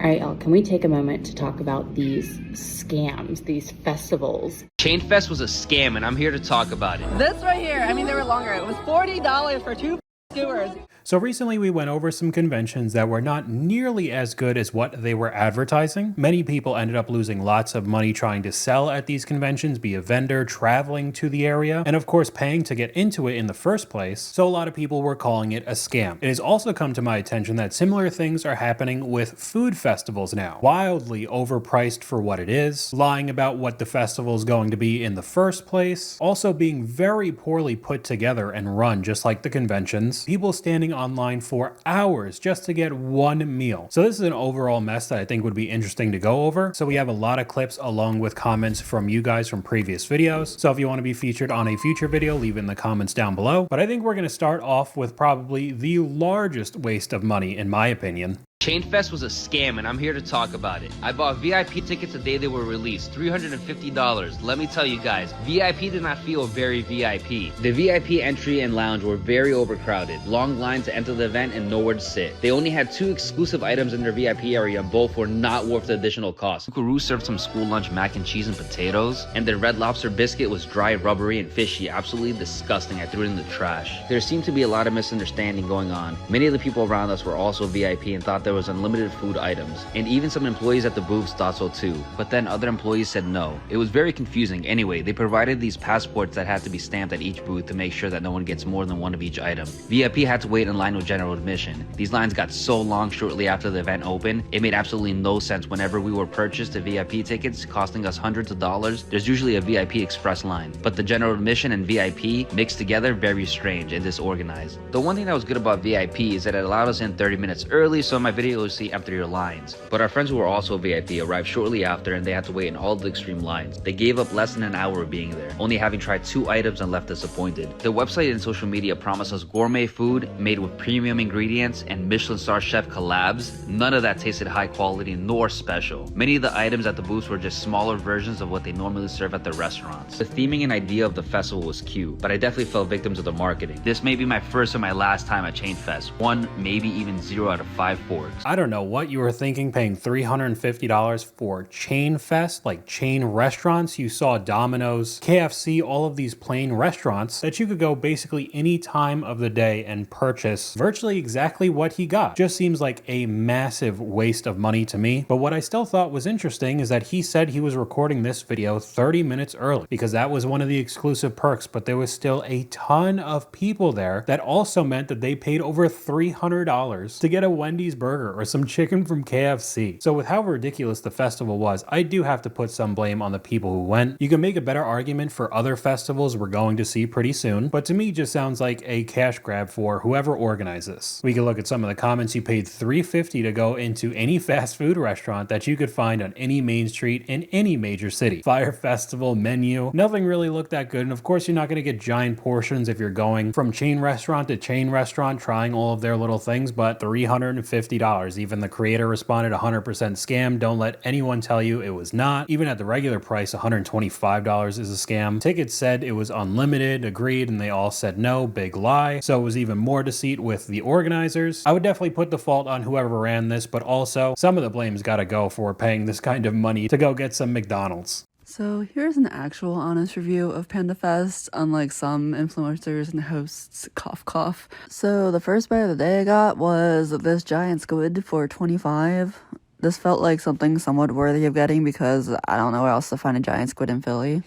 All right, Elle, can we take a moment to talk about these scams, these festivals? Chain Fest was a scam, and I'm here to talk about it. This right here, I mean, they were longer. It was $40 for two skewers. So recently we went over some conventions that were not nearly as good as what they were advertising. Many people ended up losing lots of money trying to sell at these conventions, be a vendor, traveling to the area, and of course paying to get into it in the first place. So a lot of people were calling it a scam. It has also come to my attention that similar things are happening with food festivals now. Wildly overpriced for what it is, lying about what the festival is going to be in the first place, also being very poorly put together and run just like the conventions. People standing online for hours just to get one meal. So this is an overall mess that I think would be interesting to go over. So we have a lot of clips along with comments from you guys from previous videos. So if you want to be featured on a future video, leave it in the comments down below. But I think we're going to start off with probably the largest waste of money in my opinion. Chain Fest was a scam, and I'm here to talk about it. I bought VIP tickets the day they were released, $350. Let me tell you guys, VIP did not feel very VIP. The VIP entry and lounge were very overcrowded, long lines to enter the event and nowhere to sit. They only had 2 exclusive items in their VIP area, and both were not worth the additional cost. Kuru served some school lunch mac and cheese and potatoes, and their Red Lobster biscuit was dry, rubbery, and fishy, absolutely disgusting. I threw it in the trash. There seemed to be a lot of misunderstanding going on. Many of the people around us were also VIP and thought there was unlimited food items, and even some employees at the booths thought so too, but then other employees said no. It was very confusing. Anyway, they provided these passports that had to be stamped at each booth to make sure that no one gets more than one of each item. VIP had to wait in line with general admission. These lines got so long shortly after the event opened, it made absolutely no sense. Whenever we were purchased the VIP tickets costing us hundreds of dollars, there's usually a VIP express line, but the general admission and VIP mixed together, very strange and disorganized. The one thing that was good about VIP is that it allowed us in 30 minutes early, so in my video you'll see emptier lines. But our friends who were also VIP arrived shortly after, and they had to wait in all the extreme lines. They gave up less than an hour of being there, only having tried 2 items and left disappointed. The website and social media promised us gourmet food made with premium ingredients and Michelin star chef collabs. None of that tasted high quality nor special. Many of the items at the booths were just smaller versions of what they normally serve at the restaurants. The theming and idea of the festival was cute, but I definitely fell victim to the marketing. This may be my first and my last time at Chain Fest. 1, maybe even 0 out of 5 forks. I don't know what you were thinking paying $350 for Chain Fest, like chain restaurants. You saw Domino's, KFC, all of these plain restaurants that you could go basically any time of the day and purchase virtually exactly what he got. Just seems like a massive waste of money to me. But what I still thought was interesting is that he said he was recording this video 30 minutes early because that was one of the exclusive perks, but there was still a ton of people there. That also meant that they paid over $300 to get a Wendy's burger or some chicken from KFC. So with how ridiculous the festival was, I do have to put some blame on the people who went. You can make a better argument for other festivals we're going to see pretty soon, but to me just sounds like a cash grab for whoever organized this. We can look at some of the comments. You paid $350 to go into any fast food restaurant that you could find on any main street in any major city. Fire festival menu, nothing really looked that good, and of course you're not going to get giant portions if you're going from chain restaurant to chain restaurant trying all of their little things, but $350. Even the creator responded 100% scam. Don't let anyone tell you it was not. Even at the regular price, $125 is a scam. Tickets said it was unlimited, agreed, and they all said no, big lie. So it was even more deceit with the organizers. I would definitely put the fault on whoever ran this, but also some of the blame's gotta go for paying this kind of money to go get some McDonald's. So here's an actual honest review of Panda Fest, unlike some influencers and hosts, cough cough. So the first bite of the day I got was this giant squid for $25. This felt like something somewhat worthy of getting because I don't know where else to find a giant squid in Philly.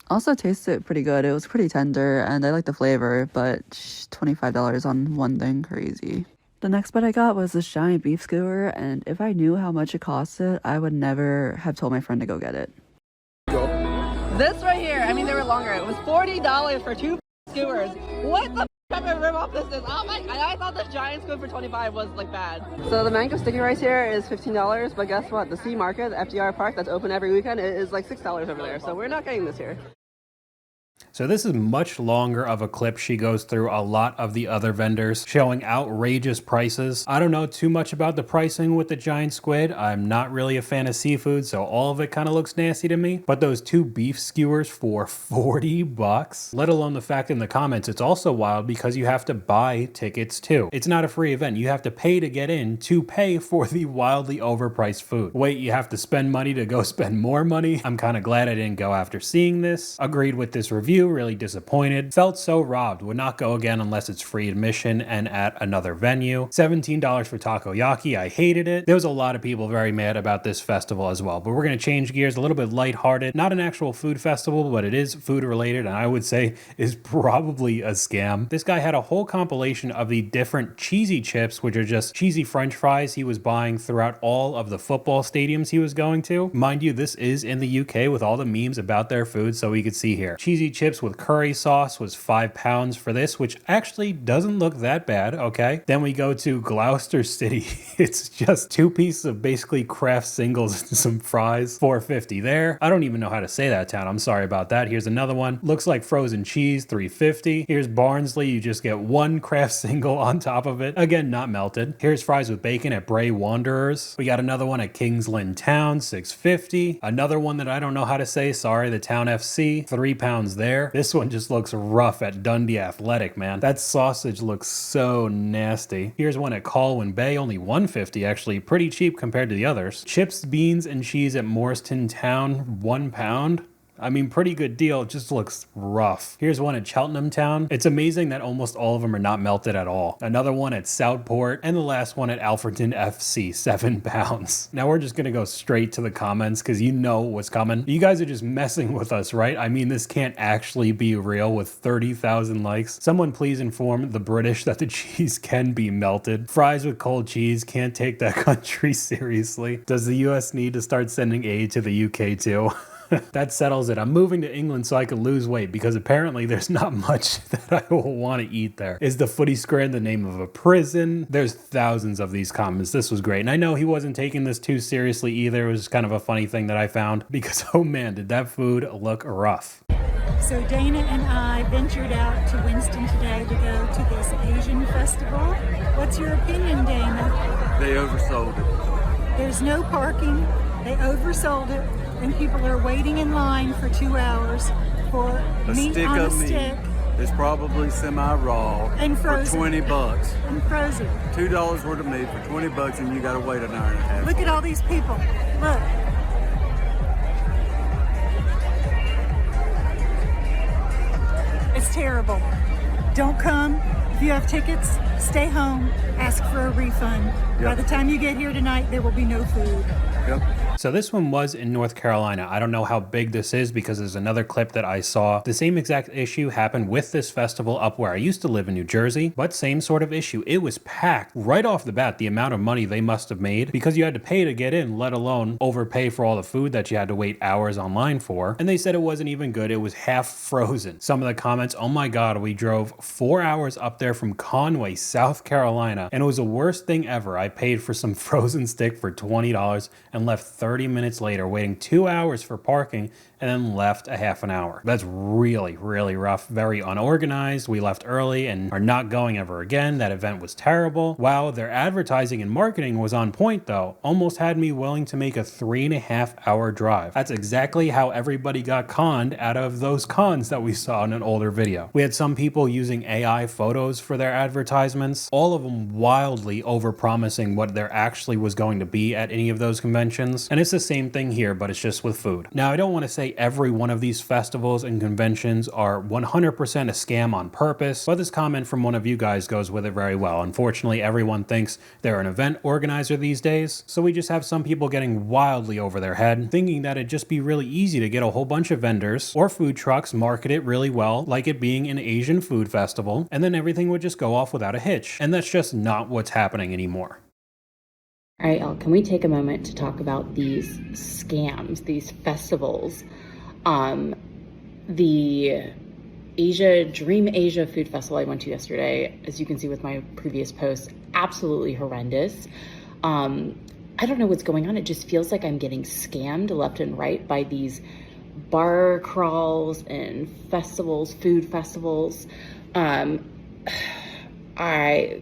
Also tasted pretty good. It was pretty tender and I like the flavor, but $25 on one thing, crazy. The next bite I got was this giant beef skewer, and if I knew how much it costed, I would never have told my friend to go get it. This right here, I mean, they were longer. It was $40 for 2 skewers. What the type of rip-off this is? Oh my, I thought this giant squid for $25 was like bad. So the mango sticky rice here is $15, but guess what? The Sea Market, the FDR Park that's open every weekend, it is like $6 over there. So we're not getting this here. So this is much longer of a clip. She goes through a lot of the other vendors showing outrageous prices. I don't know too much about the pricing with the giant squid. I'm not really a fan of seafood, so all of it kind of looks nasty to me. But those 2 beef skewers for $40, let alone the fact in the comments, it's also wild because you have to buy tickets too. It's not a free event. You have to pay to get in to pay for the wildly overpriced food. Wait, you have to spend money to go spend more money? I'm kind of glad I didn't go after seeing this. Agreed with this review. Really disappointed. Felt so robbed. Would not go again unless it's free admission and at another venue. $17 for takoyaki. I hated it. There was a lot of people very mad about this festival as well. But we're going to change gears a little bit lighthearted. Not an actual food festival, but it is food related, and I would say is probably a scam. This guy had a whole compilation of the different cheesy chips, which are just cheesy French fries he was buying throughout all of the football stadiums he was going to. Mind you, this is in the UK with all the memes about their food, so we could see here. Cheesy chips with curry sauce was £5 for this, which actually doesn't look that bad, okay? Then we go to Gloucester City. It's just 2 pieces of basically Kraft singles and some fries, $4.50 there. I don't even know how to say that town. I'm sorry about that. Here's another one. Looks like frozen cheese, $3.50. Here's Barnsley. You just get 1 Kraft single on top of it. Again, not melted. Here's fries with bacon at Bray Wanderers. We got another one at Kings Lynn Town, $6.50. Another one that I don't know how to say. Sorry, the Town FC, £3 there. This one just looks rough at Dundee Athletic, man. That sausage looks so nasty. Here's one at Colwyn Bay, only $1.50, actually pretty cheap compared to the others. Chips, beans, and cheese at Morristown Town, £1. I mean, pretty good deal. It just looks rough. Here's one at Cheltenham Town. It's amazing that almost all of them are not melted at all. Another one at Southport, and the last one at Alfreton FC, £7. Now we're just gonna go straight to the comments because you know what's coming. You guys are just messing with us, right? I mean, this can't actually be real with 30,000 likes. Someone please inform the British that the cheese can be melted. Fries with cold cheese, can't take that country seriously. Does the US need to start sending aid to the UK too? That settles it. I'm moving to England so I can lose weight because apparently there's not much that I will want to eat there. Is the footy square the name of a prison? There's thousands of these comments. This was great. And I know he wasn't taking this too seriously either. It was kind of a funny thing that I found because, oh man, did that food look rough. So Dana and I ventured out to Winston today to go to this Asian festival. What's your opinion, Dana? They oversold it. There's no parking. They oversold it. And people are waiting in line for 2 hours for A meat stick on a of meat stick is probably semi-raw and for frozen. $20. And frozen. $2 worth of meat for $20 and you gotta wait an hour and a half. Look at all these people. Look. It's terrible. Don't come. If you have tickets, stay home. Ask for a refund. By the time you get here tonight, there will be no food. Yep. So this one was in North Carolina. I don't know how big this is because there's another clip that I saw. The same exact issue happened with this festival up where I used to live in New Jersey, but same sort of issue. It was packed right off the bat, the amount of money they must have made because you had to pay to get in, let alone overpay for all the food that you had to wait hours online for. And they said it wasn't even good. It was half frozen. Some of the comments, oh my God, we drove 4 hours up there from Conway, South Carolina, and it was the worst thing ever. I paid for some frozen stick for $20 and left 30 minutes later, waiting 2 hours for parking, and then left a half an hour. That's really, really rough. Very unorganized. We left early and are not going ever again. That event was terrible. Wow, their advertising and marketing was on point though. Almost had me willing to make a 3.5 hour drive. That's exactly how everybody got conned out of those cons that we saw in an older video. We had some people using AI photos for their advertisements, all of them wildly over-promising what there actually was going to be at any of those conventions. And it's the same thing here, but it's just with food. Now, I don't want to say every one of these festivals and conventions are 100% a scam on purpose, but this comment from one of you guys goes with it very well. Unfortunately, everyone thinks they're an event organizer these days, so we just have some people getting wildly over their head, thinking that it'd just be really easy to get a whole bunch of vendors or food trucks, market it really well, like it being an Asian food festival, and then everything would just go off without a hitch. And that's just not what's happening anymore. All right, Elle, can we take a moment to talk about these scams, these festivals? The Dream Asia Food Festival I went to yesterday, as you can see with my previous post, absolutely horrendous. I don't know what's going on. It just feels like I'm getting scammed left and right by these bar crawls and festivals, food festivals. Oh my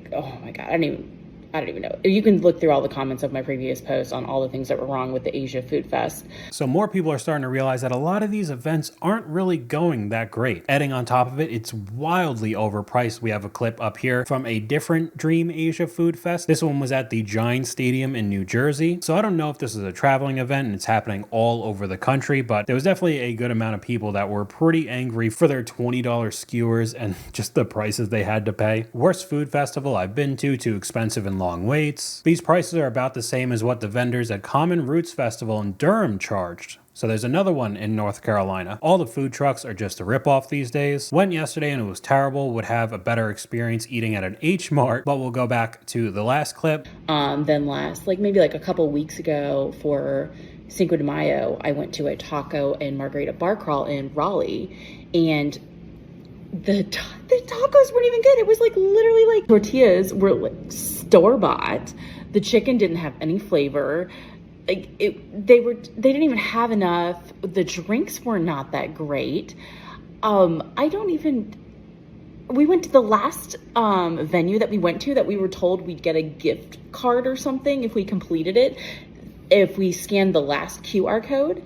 God, I don't even know. You can look through all the comments of my previous post on all the things that were wrong with the Asia Food Fest. So more people are starting to realize that a lot of these events aren't really going that great. Adding on top of it, it's wildly overpriced. We have a clip up here from a different Dream Asia Food Fest. This one was at the Giant Stadium in New Jersey. So I don't know if this is a traveling event and it's happening all over the country, but there was definitely a good amount of people that were pretty angry for their $20 skewers and just the prices they had to pay. Worst food festival I've been to, too expensive and long waits. These prices are about the same as what the vendors at Common Roots Festival in Durham charged. So there's another one in North Carolina. All the food trucks are just a ripoff these days. Went yesterday and it was terrible. Would have a better experience eating at an H Mart, but we'll go back to the last clip. Then maybe a couple weeks ago for Cinco de Mayo, I went to a taco and margarita bar crawl in Raleigh, and the tacos weren't even good. It was literally tortillas were store-bought. The chicken didn't have any flavor. They didn't even have enough. The drinks were not that great. We went to the last venue that we went to that we were told we'd get a gift card or something if we completed it. If we scanned the last QR code,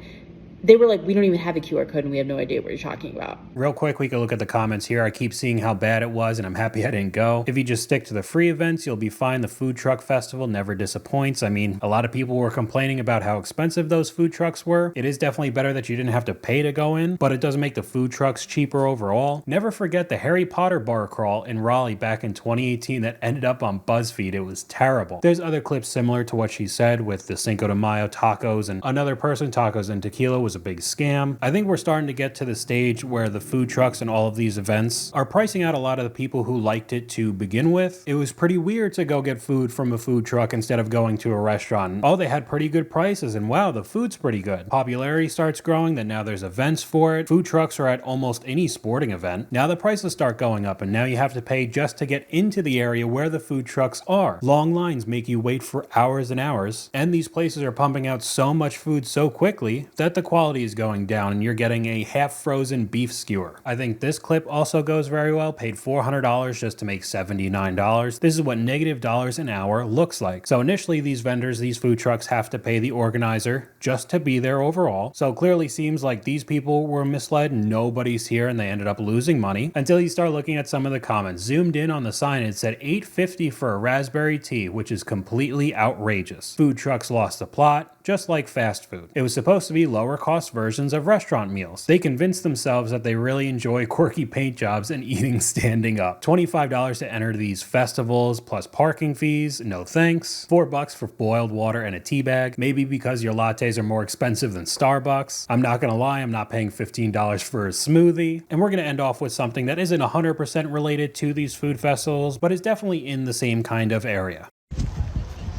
they were like, we don't even have a QR code and we have no idea what you're talking about. Real quick, we can look at the comments here. I keep seeing how bad it was and I'm happy I didn't go. If you just stick to the free events, you'll be fine. The food truck festival never disappoints. I mean, a lot of people were complaining about how expensive those food trucks were. It is definitely better that you didn't have to pay to go in, but it doesn't make the food trucks cheaper overall. Never forget the Harry Potter bar crawl in Raleigh back in 2018 that ended up on BuzzFeed. It was terrible. There's other clips similar to what she said with the Cinco de Mayo tacos and another person. Tacos and tequila was a big scam. I think we're starting to get to the stage where the food trucks and all of these events are pricing out a lot of the people who liked it to begin with. It was pretty weird to go get food from a food truck instead of going to a restaurant. Oh, they had pretty good prices and wow, the food's pretty good. Popularity starts growing, then now there's events for it. Food trucks are at almost any sporting event. Now the prices start going up and now you have to pay just to get into the area where the food trucks are. Long lines make you wait for hours and hours, and these places are pumping out so much food so quickly that the quality is going down and you're getting a half-frozen beef skewer. I think this clip also goes very well. Paid $400 just to make $79. This is what -$dollars an hour looks like. So initially these vendors, these food trucks have to pay the organizer just to be there overall. So clearly seems like these people were misled. Nobody's here and they ended up losing money until you start looking at some of the comments. Zoomed in on the sign, it said $8.50 for a raspberry tea, which is completely outrageous. Food trucks lost the plot, just like fast food. It was supposed to be lower cost versions of restaurant meals. They convinced themselves that they really enjoy quirky paint jobs and eating standing up. $25 to enter these festivals plus parking fees, no thanks. $4 for boiled water and a tea bag, maybe because your lattes are more expensive than Starbucks. I'm not gonna lie, I'm not paying $15 for a smoothie. And we're gonna end off with something that isn't 100% related to these food festivals, but is definitely in the same kind of area.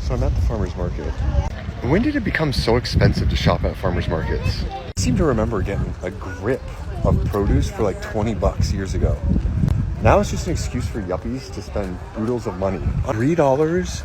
So I'm at the farmer's market. When did it become so expensive to shop at farmers markets? I seem to remember getting a grip of produce for like 20 bucks years ago. Now it's just an excuse for yuppies to spend oodles of money. $3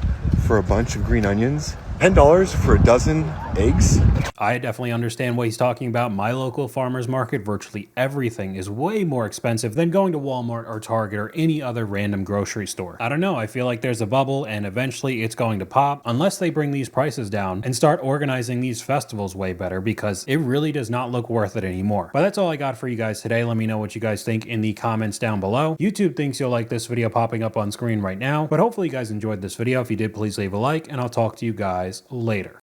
for a bunch of green onions, $10 for a dozen eggs. I definitely understand what he's talking about. My local farmer's market, virtually everything is way more expensive than going to Walmart or Target or any other random grocery store. I don't know, I feel like there's a bubble and eventually it's going to pop unless they bring these prices down and start organizing these festivals way better, because it really does not look worth it anymore. But that's all I got for you guys today. Let me know what you guys think in the comments down below. YouTube thinks you'll like this video popping up on screen right now, but hopefully you guys enjoyed this video. If you did, please leave a like and I'll talk to you guys later.